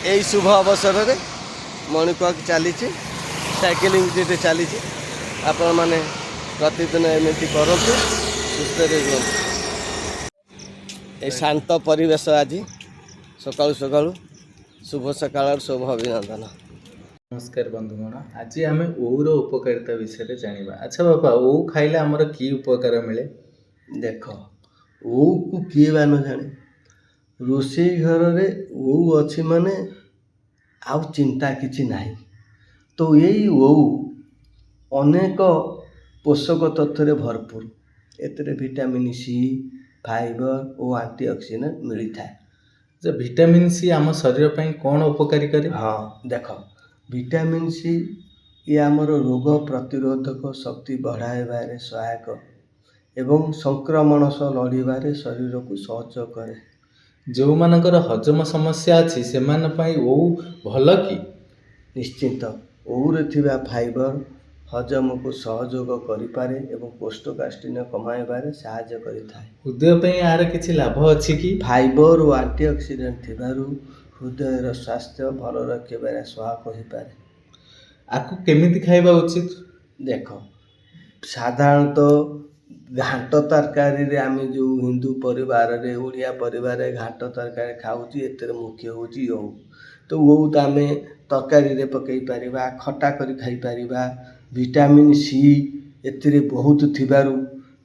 यही शुभ अवसर में मॉर्निंग वॉक चली साइकिलिंग जे चली आपण मैंने प्रतिदिन एमती करूँ सुस्थ रुहतु। ये शांत परिवेश आज सकाळु सकाळु शुभ सकाळ शुभ अभिनंदन। नमस्कार बंधुगण, आज आम ओर उपकारिता विषय जाना। अच्छा बापा, ओ खाइले आमर की उपकार मिले? देख ओ को किए बा न जाने, रोषे घर रे ओ अच्छी माने आउ चिंता किछि नाही। तो यही ओ अनेक पोषक तत्व रे भरपूर, एतरे विटामिन सी, फाइबर और एंटीऑक्सीडेंट मिली था। जे विटामिन सी आम शरीर पर कौन उपकारी करे? हाँ देख, विटामिन सी ये आमर रोग प्रतिरोधक शक्ति बढ़ाइबारे सहायक एवं संक्रमण सह लड़बारे शरीर को सहयोग करे। जो मानकर हजम समस्या अच्छी से ओ भल कि? निश्चिंत ओरे थिबा फाइबर हजम को सहयोग करिपारे एवं कोष्ठकाठिन्य कमाइबारे सहायता करिथाए। हृदय पे यार किछि लाभ अछि कि? फाइबर और एंटीऑक्सीडेंट थिबारु हृदय स्वास्थ्य भल रखिबारे सहायक होइपारे। आकु केमिति खाइबा उचित? देख, साधारणतः घाट तरकारी रे आम जो हिंदू परिवार रे ओडिया परिवार रे घाट तरकारी खाऊँ एतर मुख्य होची ओ। तो वो तो आम तरकारी रे पकई पारिबा, खटा करी खाई पारिबा। विटामिन सी एतिरे बहुत थिबारु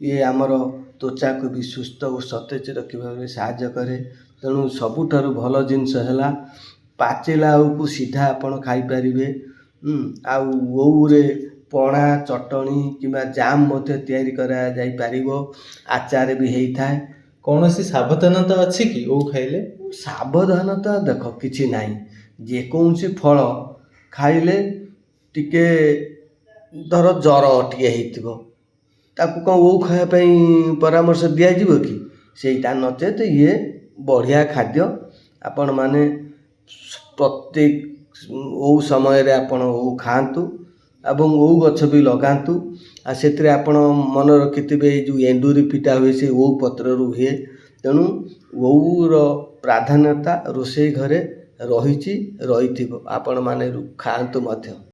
ये आमर त्वचा को भी सुस्थ और सतेज रखिबारे सहायता करे। तेणु सबुठारु भल जिनस हैला पाचेला को सीधा आपण खाई पारिबे। आउ ओउरे पणा चटणी किंबा जाम मध्य तैयारी करा जाई पारिबो, आचार भी हेई थाए। कौनसी सावधानता अच्छी कि ओ खाइले? सावधानता देख किछि नाही, जे कौनसी फल खाइले टिके धर जर टिके हेइथिबो ताकू कौन ओ खाया पई परामर्श दिया जिवो कि? सेटा नचेत ये बढ़िया खाद्य आपण माने प्रत्येक ओ समय रे आपण ओ खांतु एवं ओ गछ भी लगातु। आ सेतरे आपण मन रखिथिबे जो एंडूरी पिटा हुए से ओ पत्र रु हुए। तेणु ओर प्राधान्यता रोषे घरे रहिछि रहिथिबो, आपण माने खांतु मध्य।